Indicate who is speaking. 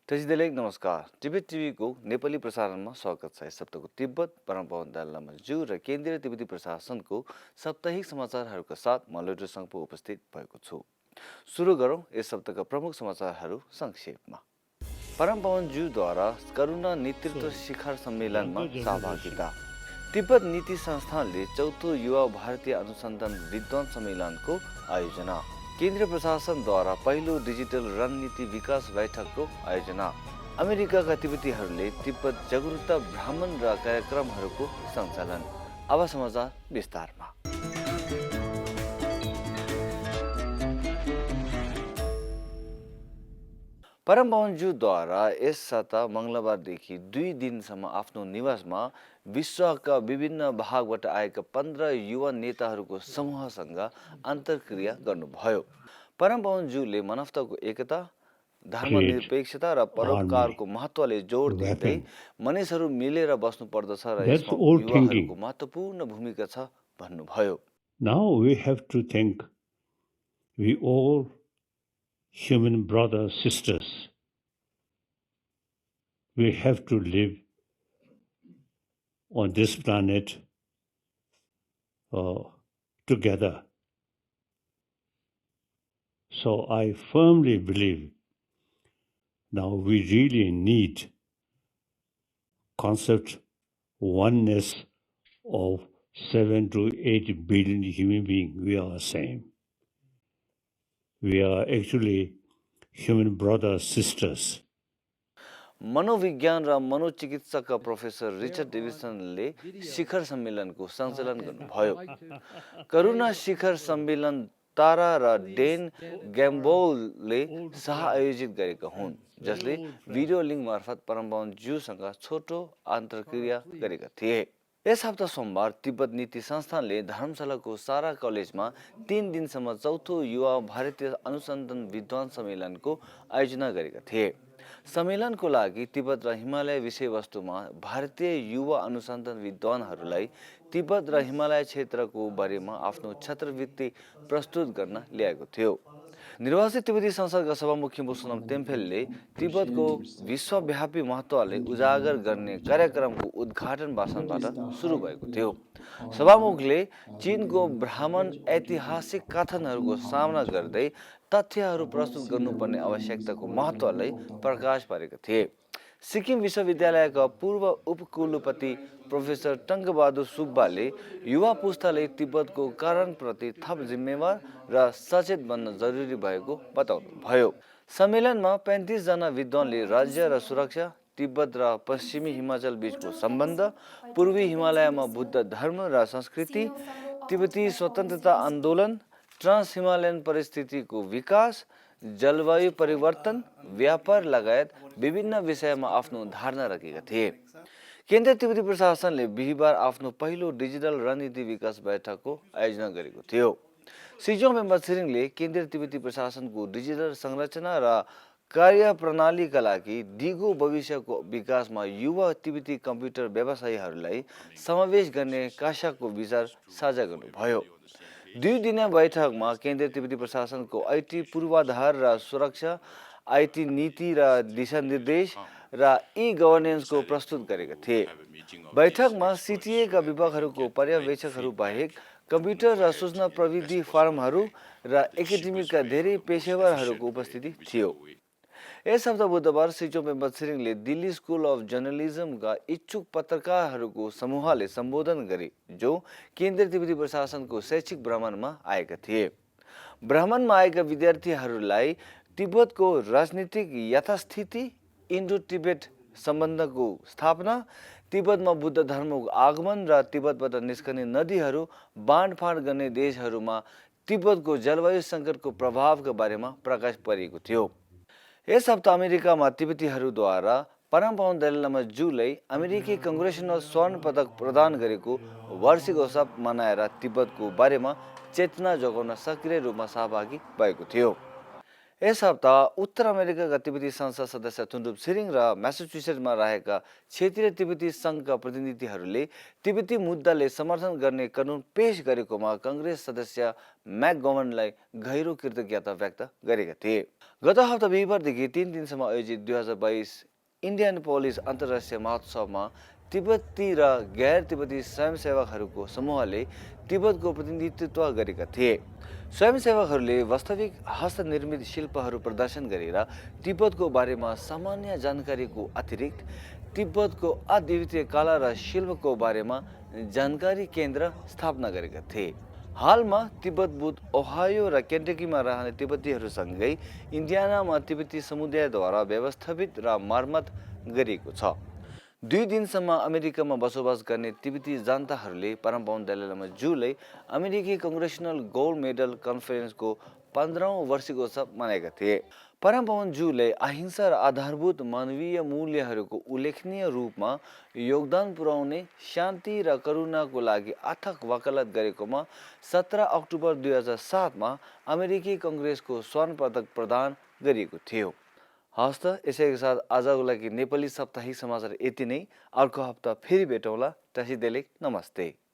Speaker 1: त्यसैले नमस्कार टिबेट को नेपाली प्रसारणमा स्वागत छ। यस हप्ताको तिब्बत परम्परा दालामा जू र केन्द्रीय तिब्बती प्रशासनको साप्ताहिक समाचारहरूका साथ म लोटो सङ्घको उपस्थित भएको छु। सुरु गरौँ यस हप्ताका प्रमुख समाचारहरू संक्षेपमा। परमपवन ज्यूद्वारा करुणा नेतृत्व शिखर सम्मेलनमा सहभागिता। तिब्बत नीति संस्थानले चौथो युवा भारतीय अनुसन्धान विद्वान सम्मेलनको आयोजना। केन्द्रीय प्रशासनद्वारा पहिलो डिजिटल रणनीति विकास बैठकको आयोजना। अमेरिकाका तिब्बतीहरूले तिब्बत जागरुकता भ्रमण र कार्यक्रमहरूको सञ्चालन। अब समाचार विस्तारमा। परमपवन ज्यूद्वारा यस साता मङ्गलबारदेखि 2 दिनसम्म आफ्नो निवासमा विश्वका विभिन्न भागबाट आएका 15 युवा नेताहरूको समूहसँग अन्तर्क्रिया गर्नुभयो। परमपवन ज्यूले मानवताको एकता, धर्मनिरपेक्षता र परोपकारको महत्त्वले जोड दिँदै मानिसहरू मिलेर बस्नुपर्दछ र यसमा युवाहरूको महत्त्वपूर्ण भूमिका छ भन्नुभयो।
Speaker 2: Now we have to think, we all human brothers, sisters. We have to live on this planet together. So I firmly believe now we really need concept oneness of 7 to 8 billion human beings. We are the same. We are actually human brothers, sisters.
Speaker 1: मनोविज्ञान र मनोचिकित्सकका professor Richard डेभिसनले शिखर सम्मेलनको सञ्चालन गर्नुभयो। करुणा शिखर सम्मेलन तारा र Dane ग्याम्बोलले सह-आयोजित गरेका हुन्, जसले भिडियो लिङ्क मार्फत परमपवन ज्यूसँग छोटो अन्तर्क्रिया गरेका थिए। यस हप्ता सोमबार तिब्बत नीति संस्थानले धर्मशालाको सारा कलेजमा 3 दिनसम्म चौथो युवा भारतीय अनुसन्धान विद्वान सम्मेलनको आयोजना गरेका थिए। सम्मेलनको लागि तिब्बत र हिमालय विषयवस्तुमा भारतीय युवा अनुसन्धान विद्वानहरूलाई तिब्बत र हिमालय क्षेत्रको बारेमा आफ्नो छात्रवृत्ति प्रस्तुत गर्न ल्याएको थियो। निर्वाचित तिब्बती संसदका सभामुख सोनाम टेम्फेलले तिब्बतको विश्वव्यापी महत्त्वलाई उजागर गर्ने कार्यक्रमको उद्घाटन भाषणबाट सुरु भएको थियो। सभामुखले चीनको भ्रमण ऐतिहासिक कथनहरूको सामना गर्दै तथ्यहरू प्रस्तुत गर्नुपर्ने आवश्यकताको महत्त्वलाई प्रकाश पारेका थिए। सिक्किम विश्वविद्यालयका पूर्व उपकुलपति प्रोफेसर टङ्कबहादुर सुब्बाले युवा पुस्ताले तिब्बतको कारणप्रति थप जिम्मेवार र सचेत बन्न जरुरी भएको बताउनुभयो। सम्मेलनमा 35 जना विद्वानले राज्य र सुरक्षा, तिब्बत र पश्चिमी हिमाचल बीचको सम्बन्ध, पूर्वी हिमालयमा बुद्ध धर्म र संस्कृति, तिब्बती स्वतन्त्रता आन्दोलन, ट्रान्स हिमालयन परिस्थितिको विकास, जलवायु परिवर्तन, व्यापार लगायत विभिन्न विषयमा आफ्नो धारणा राखेका थिए। केन्द्रीय तिब्बती प्रशासनले बिहिबार आफ्नो पहिलो डिजिटल रणनीति विकास बैठकको आयोजना गरेको थियो। सिजोङ पेम्बा छिरिङले केन्द्रीय तिब्बती प्रशासनको डिजिटल संरचना र कार्यप्रणालीका लागि दिगो भविष्यको विकासमा युवा तिब्बती कम्प्युटर व्यवसायीहरूलाई समावेश गर्ने काशाको विचार साझा गर्नुभयो। 2 दिने बैठकमा केन्द्रीय तिब्बती प्रशासनको आईटी पूर्वाधार र सुरक्षा, आईटी नीति र दिशानिर्देश र ई-गभर्नेन्सको प्रस्तुत गरेका थिए। बैठकमा सीटीएका विभागहरूको पर्यवेक्षकहरू बाहेक कम्प्युटर र सूचना प्रविधि फर्महरू र एकाडेमिकका धेरै पेशेवरहरूको उपस्थिति थियो। यस हप्ता बुधबार सिजोङ पेम्बा छिरिङले दिल्ली स्कुल अफ जर्नलिज्मका इच्छुक पत्रकारहरूको समूहले सम्बोधन गरे, जो केन्द्रीय तिब्बती प्रशासनको शैक्षिक भ्रमणमा आएका थिए। भ्रमणमा आएका विद्यार्थीहरूलाई तिब्बतको राजनीतिक यथास्थिति, इन्डो टिबेट सम्बन्धको स्थापना, तिब्बतमा बुद्ध धर्मको आगमन र तिब्बतबाट निस्कने नदीहरू बाँडफाँड गर्ने देशहरूमा तिब्बतको जलवायु सङ्कटको प्रभावका बारेमा प्रकाश पारिएको थियो। यस हप्ता अमेरिकामा तिब्बतीहरूद्वारा परमपवन दलाईलामा ज्यूलाई अमेरिकी कङ्ग्रेसनल स्वर्ण पदक प्रदान गरेको वार्षिक उत्सव मनाएर तिब्बतको बारेमा चेतना जगाउन सक्रिय रूपमा सहभागी भएको थियो। यस हप्ता उत्तर अमेरिकाका तिब्बती संसद सदस्य थुन्डुप छिरिङ र म्यासाचुसेट्समा रहेका क्षेत्रीय तिब्बती सङ्घका प्रतिनिधिहरूले तिब्बती मुद्दाले समर्थन गर्ने कानुन पेश गरेकोमा कङ्ग्रेस सदस्य म्याकगभर्नलाई गहिरो कृतज्ञता व्यक्त गरेका थिए। गत हप्ता बिहिबारदेखि 3 दिनसम्म आयोजित 2022 इन्डियानापोलिस अन्तर्राष्ट्रिय महोत्सवमा तिब्बती र गैर तिब्बती स्वयंसेवकहरूको समूहले तिब्बतको प्रतिनिधित्व गरेका थिए। स्वयंसेवकहरूले वास्तविक हस्तनिर्मित शिल्पहरू प्रदर्शन गरेर तिब्बतको बारेमा सामान्य जानकारीको अतिरिक्त तिब्बतको अद्वितीय कला र शिल्पको बारेमा जानकारी केन्द्र स्थापना गरेका थिए। हालमा तिब्बत बुथ ओहायो र केन्टकीमा रहने तिब्बतीहरूसँगै इन्डियानामा तिब्बती समुदायद्वारा व्यवस्थापित र मर्मत गरिएको छ। 2 दिनसम्म अमेरिकामा बसोबास गर्ने तिब्बती जनताहरूले परमपावन दलाईलामा जुलाई अमेरिकी कङ्ग्रेसनल गोल्ड मेडल कन्फरेन्सको 15औं वर्षिकोत्सव मनाएका थिए। परमपावन जुले अहिंसा र आधारभूत मानवीय मूल्यहरूको उल्लेखनीय रूपमा योगदान पुर्याउने शान्ति र करुणाको लागि अथक वकालत गरेकोमा 17 अक्टोबर 2007 मा अमेरिकी कङ्ग्रेसको स्वर्ण पदक प्रदान गरिएको थियो। हस् त यसैको साथ आजको लागि नेपाली साप्ताहिक समाचार यति नै। अर्को हप्ता फेरि भेटौँला। तसिदेले नमस्ते।